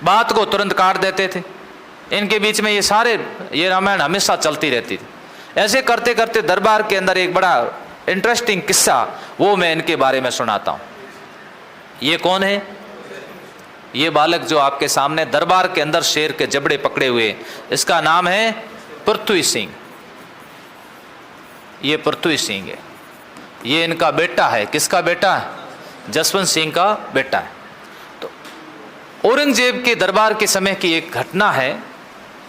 बात को तुरंत काट देते थे। इनके बीच में ये रामायण हमेशा चलती रहती थी। ऐसे करते करते दरबार के अंदर एक बड़ा इंटरेस्टिंग किस्सा, वो मैं इनके बारे में सुनाता हूँ। ये कौन है? ये बालक जो आपके सामने दरबार के अंदर शेर के जबड़े पकड़े हुए, इसका नाम है पृथ्वी सिंह। ये पृथ्वी सिंह है, ये इनका बेटा है। किसका बेटा है? जसवंत सिंह का बेटा है। तो औरंगजेब के दरबार के समय की एक घटना है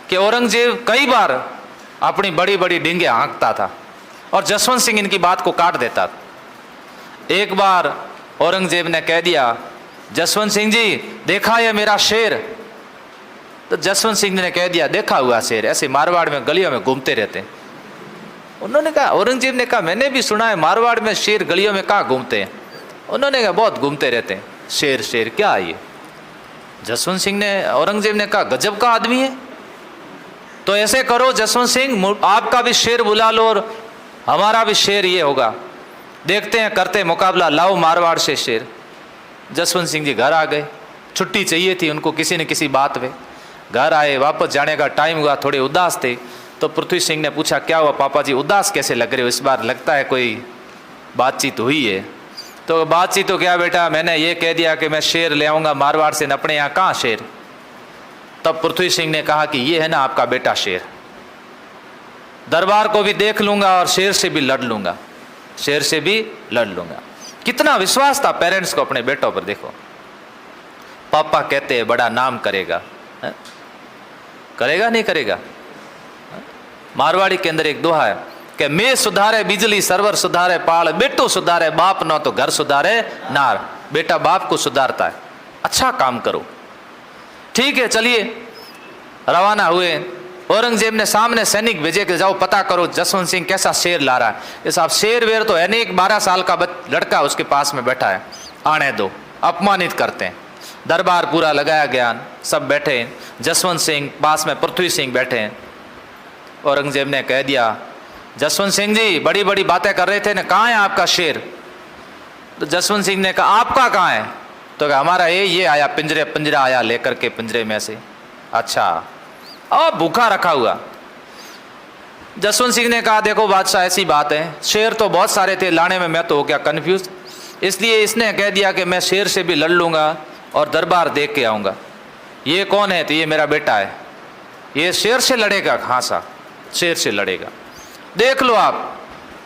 कि औरंगजेब कई बार अपनी बड़ी बड़ी डींगे हाँकता था और जसवंत सिंह इनकी बात को काट देता था। एक बार औरंगजेब ने कह दिया, जसवंत सिंह जी देखा है मेरा शेर? तो जसवंत सिंह ने कह दिया, देखा हुआ शेर ऐसे मारवाड़ में गलियों में घूमते रहते हैं। उन्होंने कहा, औरंगजेब ने कहा, मैंने भी सुना है मारवाड़ में शेर गलियों में कहाँ घूमते हैं? उन्होंने कहा, बहुत घूमते रहते हैं। शेर शेर क्या है ये? जसवंत सिंह ने, औरंगजेब ने कहा, गजब का आदमी है। तो ऐसे करो जसवंत सिंह, आपका भी शेर बुला लो और हमारा भी शेर ये होगा, देखते हैं करते मुकाबला, लाओ मारवाड़ से शेर। जसवंत सिंह जी घर आ गए, छुट्टी चाहिए थी उनको किसी न किसी बात पे। घर आए, वापस जाने का टाइम हुआ, थोड़े उदास थे। तो पृथ्वी सिंह ने पूछा, क्या हुआ पापा जी, उदास कैसे लग रहे हो? इस बार लगता है कोई बातचीत हुई है। तो बातचीत तो क्या बेटा, मैंने ये कह दिया कि मैं शेर ले आऊँगा मारवाड़ से, अपने यहाँ कहाँ शेर? तब पृथ्वी सिंह ने कहा कि ये है ना आपका बेटा शेर, दरबार को भी देख लूँगा और शेर से भी लड़ लूँगा, शेर से भी लड़ लूँगा। कितना विश्वास था पेरेंट्स को अपने बेटों पर। देखो, पापा कहते हैं बड़ा नाम करेगा, है? करेगा नहीं करेगा? मारवाड़ी के अंदर एक दोहा है कि मैं सुधारे बिजली सरवर सुधारे पाल, बेटो सुधारे बाप न तो घर सुधारे नार। बेटा बाप को सुधारता है, अच्छा काम करो। ठीक है, चलिए रवाना हुए। औरंगजेब ने सामने सैनिक भेजे कि जाओ पता करो जसवंत सिंह कैसा शेर ला रहा है। ये साहब शेर वेर तो है नहीं, एक 12 साल का लड़का उसके पास में बैठा है, आने दो। अपमानित करते हैं। दरबार पूरा लगाया गया, सब बैठे। जसवंत सिंह पास में पृथ्वी सिंह बैठे हैं। औरंगजेब ने कह दिया, जसवंत सिंह जी बड़ी बड़ी बातें कर रहे थे ना, कहाँ है आपका शेर? तो जसवंत सिंह ने कहा, आपका कहाँ है? तो कहा, हमारा ये आया पिंजरा आया लेकर के पिंजरे में से। अच्छा, और भूखा रखा हुआ। जसवंत सिंह ने कहा, देखो बादशाह ऐसी बात है, शेर तो बहुत सारे थे, लाने में मैं तो हो गया कन्फ्यूज, इसलिए इसने कह दिया कि मैं शेर से भी लड़ लूँगा और दरबार देख के आऊँगा। ये कौन है? तो ये मेरा बेटा है। ये शेर से लड़ेगा? हाँ साहब, शेर से लड़ेगा। देख लो आप।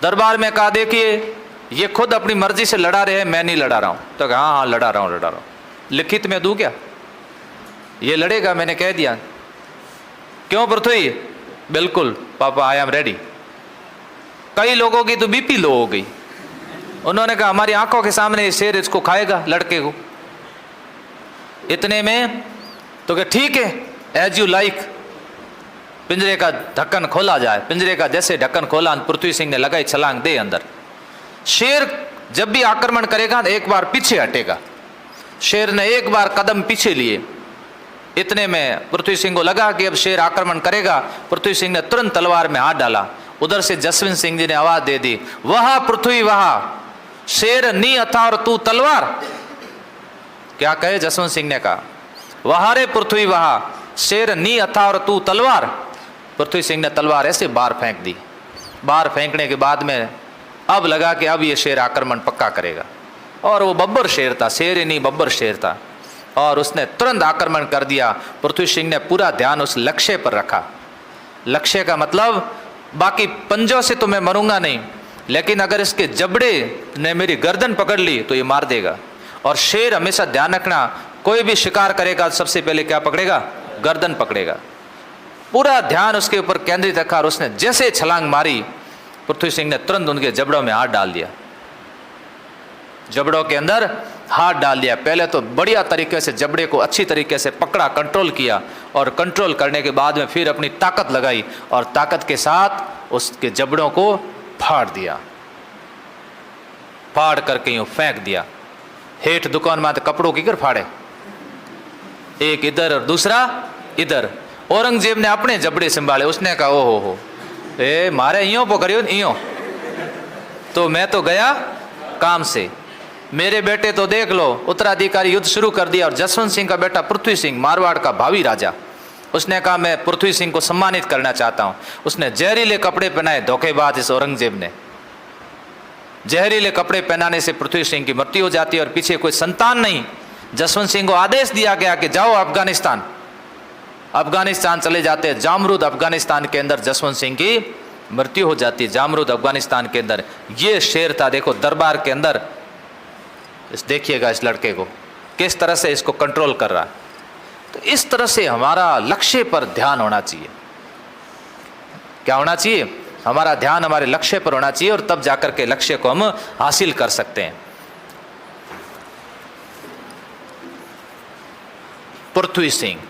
दरबार में कहा, देखिए ये खुद अपनी मर्जी से लड़ा रहे हैं, मैं नहीं लड़ा रहा हूँ। तो कहा, हाँ लड़ा रहा हूँ। लिखित में दूँ क्या? ये लड़ेगा, मैंने कह दिया। क्यों पृथ्वी? बिल्कुल पापा, आई एम रेडी। कई लोगों की तो बीपी लो हो गई। उन्होंने कहा, हमारी आंखों के सामने ये शेर इसको खाएगा, लड़के को। इतने में तो क्या, ठीक है, एज यू लाइक। पिंजरे का ढक्कन खोला जाए। पिंजरे का जैसे ढक्कन खोला, पृथ्वी सिंह ने लगाई छलांग दे अंदर। शेर जब भी आक्रमण करेगा तो एक बार पीछे हटेगा। शेर ने एक बार कदम पीछे लिए। इतने में पृथ्वी सिंह को लगा कि अब शेर आक्रमण करेगा। पृथ्वी सिंह ने तुरंत तलवार में हाथ डाला। उधर से जसवंत सिंह जी ने आवाज दे दी, वहा पृथ्वी वहा, शेर नी अथा और तू तलवार। क्या कहे? जसवंत सिंह ने कहा, वहा रे पृथ्वी वहा, शेर नी अथा और तू तलवार। पृथ्वी सिंह ने तलवार ऐसे बाहर फेंक दी। बाहर फेंकने के बाद में अब लगा कि अब ये शेर आक्रमण पक्का करेगा। और वो बब्बर शेर था, शेर ही नहीं बब्बर शेर था, और उसने तुरंत आक्रमण कर दिया। पृथ्वी सिंह ने पूरा ध्यान उस लक्ष्य पर रखा। लक्ष्य का मतलब, बाकी पंजों से तो मैं मरूंगा नहीं, लेकिन अगर इसके जबड़े ने मेरी गर्दन पकड़ ली तो ये मार देगा। और शेर हमेशा ध्यान रखना, कोई भी शिकार करेगा सबसे पहले क्या पकड़ेगा? गर्दन पकड़ेगा। पूरा ध्यान उसके ऊपर केंद्रित रखा और उसने जैसे छलांग मारी, पृथ्वी सिंह ने तुरंत उनके जबड़ों में हाथ डाल दिया। जबड़ों के अंदर हाथ डाल दिया। पहले तो बढ़िया तरीके से जबड़े को अच्छी तरीके से पकड़ा, कंट्रोल किया, और कंट्रोल करने के बाद में फिर अपनी ताकत लगाई और ताकत के साथ उसके जबड़ों को फाड़ दिया। फाड़ करके यूं फेंक दिया। हेठ दुकान में कपड़ों की कर फाड़े, एक इधर और दूसरा इधर। औरंगजेब ने अपने जबड़े संभाले। उसने कहा, ओ हो, ए मारे इयों पकड़ियो इयों, तो मैं तो गया काम से। मेरे बेटे तो देख लो, उत्तराधिकारी युद्ध शुरू कर दिया और जसवंत सिंह का बेटा पृथ्वी सिंह, मारवाड़ का भावी राजा, उसने कहा मैं पृथ्वी सिंह को सम्मानित करना चाहता हूं। उसने जहरीले कपड़े पहनाए, धोखेबाज इस औरंगजेब ने। जहरीले कपड़े पहनाने से पृथ्वी सिंह की मृत्यु हो जाती है और पीछे कोई संतान नहीं। जसवंत सिंह को आदेश दिया गया कि जाओ अफगानिस्तान। अफगानिस्तान चले जाते हैं। जामरूद अफगानिस्तान के अंदर जसवंत सिंह की मृत्यु हो जाती है। जामरूद अफगानिस्तान के अंदर। ये शेर था, देखो दरबार के अंदर। देखिएगा इस लड़के को किस तरह से इसको कंट्रोल कर रहा है। तो इस तरह से हमारा लक्ष्य पर ध्यान होना चाहिए। क्या होना चाहिए? हमारा ध्यान हमारे लक्ष्य पर होना चाहिए और तब जाकर के लक्ष्य को हम हासिल कर सकते हैं। पृथ्वी सिंह